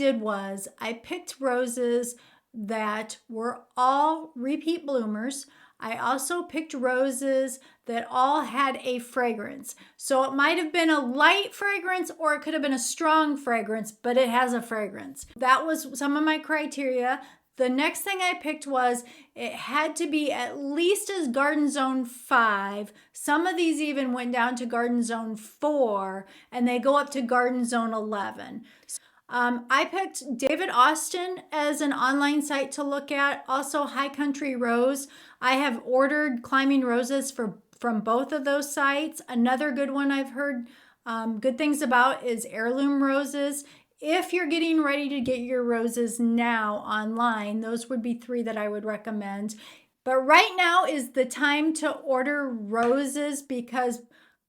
did was I picked roses that were all repeat bloomers. I also picked roses that all had a fragrance. So it might have been a light fragrance or it could have been a strong fragrance, but it has a fragrance. That was some of my criteria. The next thing I picked was it had to be at least as Garden Zone 5. Some of these even went down to Garden Zone 4, and they go up to Garden Zone 11. I picked David Austin as an online site to look at, also High Country Rose. I have ordered climbing roses from both of those sites. Another good one I've heard good things about is Heirloom Roses. If you're getting ready to get your roses now online, those would be 3 that I would recommend. But right now is the time to order roses because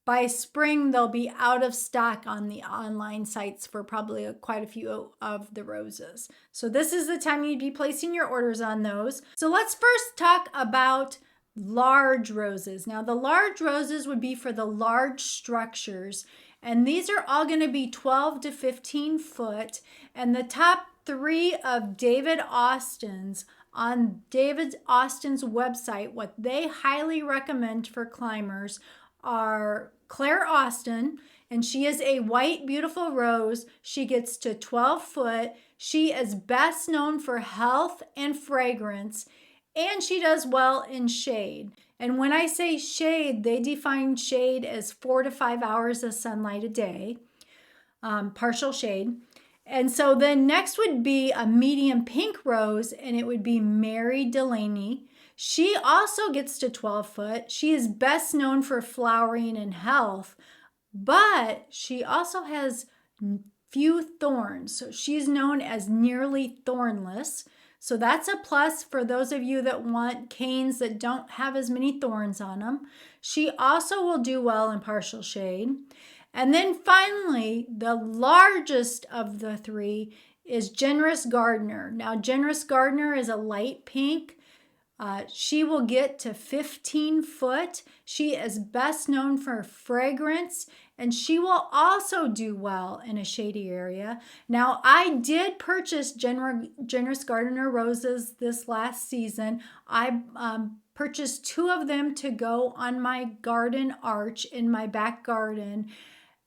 by spring, they'll be out of stock on the online sites for probably quite a few of the roses. So this is the time you'd be placing your orders on those. So let's first talk about large roses. Now the large roses would be for the large structures, and these are all going to be 12 to 15 foot. And the top 3 of David Austin's on David Austin's website, what they highly recommend for climbers are Claire Austin, and she is a white, beautiful rose. She gets to 12 foot. She is best known for health and fragrance, and she does well in shade. And when I say shade, they define shade as 4 to 5 hours of sunlight a day, partial shade. And so then next would be a medium pink rose, and it would be Mary Delaney. She also gets to 12 foot. She is best known for flowering and health, but she also has few thorns. So she's known as Nearly-Thornless. So that's a plus for those of you that want canes that don't have as many thorns on them. She also will do well in partial shade. And then finally, the largest of the 3 is Generous Gardener. Now, Generous Gardener is a light pink. She will get to 15 foot. She is best known for fragrance, and she will also do well in a shady area. Now, I did purchase Generous Gardener roses this last season. I purchased 2 of them to go on my garden arch in my back garden.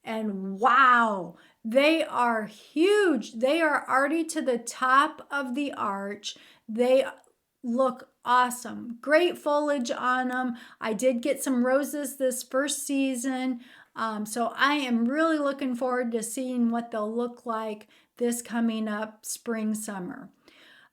And wow, they are huge. They are already to the top of the arch. They look awesome. Great foliage on them. I did get some roses this first season. So I am really looking forward to seeing what they'll look like this coming up spring, summer.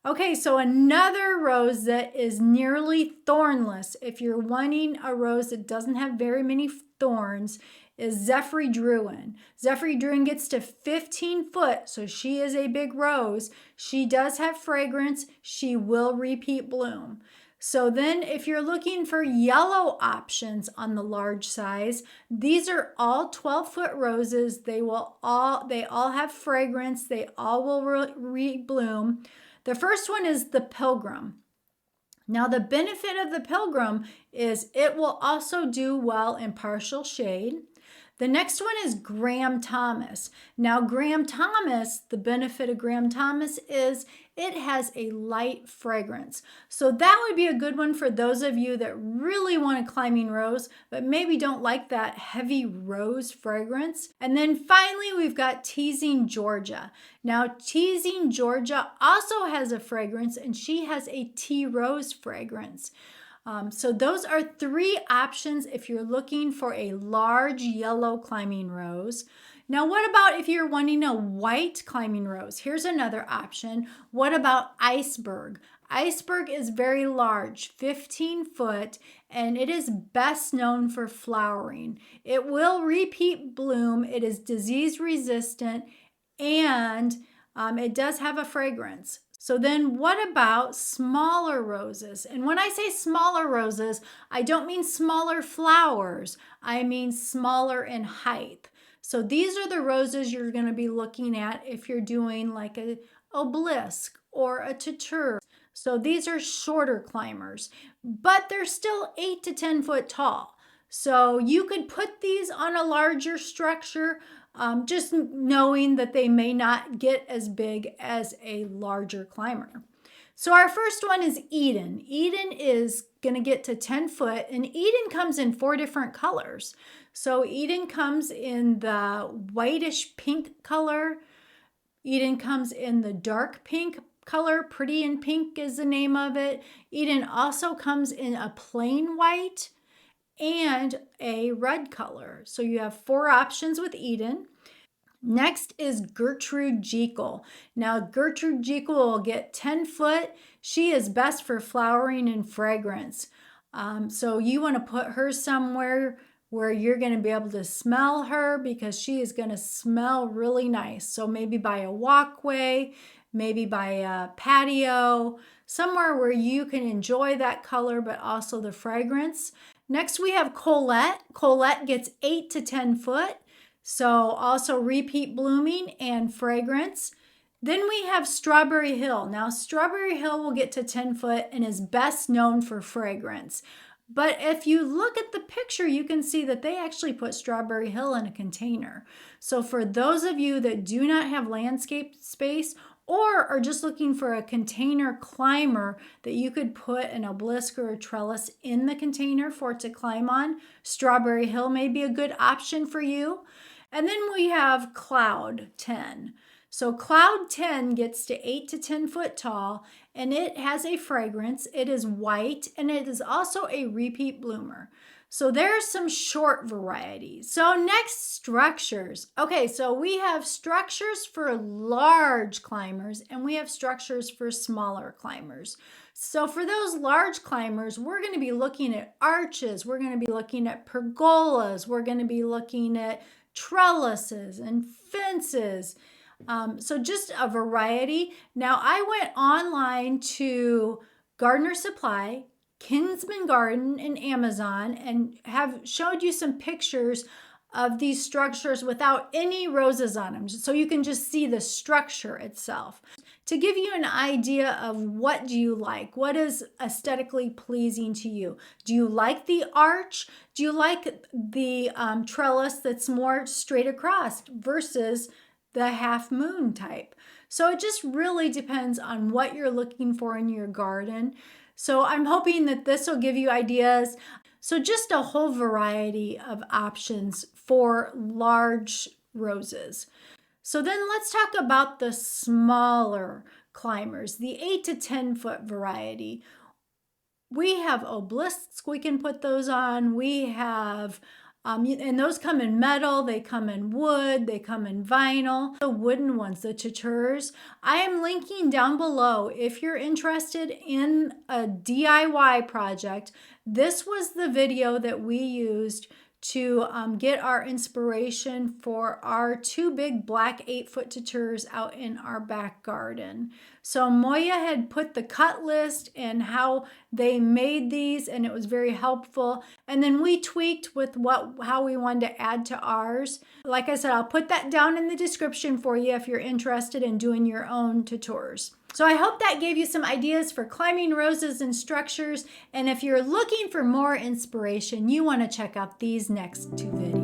Okay, so another rose that is nearly thornless, if you're wanting a rose that doesn't have very many thorns, is Zephyr Druin. Zephyr Druin gets to 15 foot, so she is a big rose. She does have fragrance. She will repeat bloom. So then if you're looking for yellow options on the large size, these are all 12-foot roses. They all have fragrance. They all will rebloom. The first one is the Pilgrim. Now the benefit of the Pilgrim is it will also do well in partial shade. The next one is Graham Thomas. Now Graham Thomas, the benefit of Graham Thomas is it has a light fragrance. So that would be a good one for those of you that really want a climbing rose, but maybe don't like that heavy rose fragrance. And then finally, we've got Teasing Georgia. Now Teasing Georgia also has a fragrance, and she has a tea rose fragrance. So those are 3 options if you're looking for a large yellow climbing rose. Now, what about if you're wanting a white climbing rose? Here's another option. What about Iceberg? Iceberg is very large, 15 foot, and it is best known for flowering. It will repeat bloom. It is disease resistant, and it does have a fragrance. So then what about smaller roses? And when I say smaller roses, I don't mean smaller flowers. I mean smaller in height. So these are the roses you're going to be looking at if you're doing like a Obelisk or a tuteur. So these are shorter climbers, but they're still 8 to 10 foot tall. So you could put these on a larger structure, just knowing that they may not get as big as a larger climber. So our first one is Eden. Eden is going to get to 10 foot, and Eden comes in 4 different colors. So Eden comes in the whitish pink color. Eden comes in the dark pink color. Pretty in Pink is the name of it. Eden also comes in a plain white and a red color. So you have 4 options with Eden. Next is Gertrude Jekyll. Now, Gertrude Jekyll will get 10 foot. She is best for flowering and fragrance. So you want to put her somewhere where you're going to be able to smell her, because she is going to smell really nice. So maybe by a walkway, maybe by a patio, somewhere where you can enjoy that color, but also the fragrance. Next, we have Colette. Colette gets 8 to 10 foot. So also repeat blooming and fragrance. Then we have Strawberry Hill. Now, Strawberry Hill will get to 10 foot and is best known for fragrance. But if you look at the picture, you can see that they actually put Strawberry Hill in a container. So for those of you that do not have landscape space or are just looking for a container climber that you could put an obelisk or a trellis in the container for it to climb on, Strawberry Hill may be a good option for you. And then we have Cloud 10. So Cloud 10 gets to 8 to 10 foot tall, and it has a fragrance. It is white, and it is also a repeat bloomer. So there's some short varieties. So next, structures. Okay, so we have structures for large climbers, and we have structures for smaller climbers. So for those large climbers, we're going to be looking at arches. We're going to be looking at pergolas. We're going to be looking at trellises and fences. So just a variety. Now, I went online to Gardener Supply, Kinsman Garden, and Amazon, and have showed you some pictures of these structures without any roses on them, so you can just see the structure itself. To give you an idea of what do you like, what is aesthetically pleasing to you. Do you like the arch? Do you like the trellis that's more straight across versus the half moon type? So it just really depends on what you're looking for in your garden. So I'm hoping that this will give you ideas. So just a whole variety of options for large roses. So then let's talk about the smaller climbers, the 8 to 10 foot variety. We have obelisks, we can put those on. We have, and those come in metal, they come in wood, they come in vinyl. The wooden ones, the tuteurs, I am linking down below if you're interested in a DIY project. This was the video that we used to get our inspiration for our 2 big black 8-foot tuteurs out in our back garden. So Moya had put the cut list and how they made these, and it was very helpful. And then we tweaked with how we wanted to add to ours. Like I said, I'll put that down in the description for you if you're interested in doing your own tuteurs. So I hope that gave you some ideas for climbing roses and structures. And if you're looking for more inspiration, you want to check out these next 2 videos.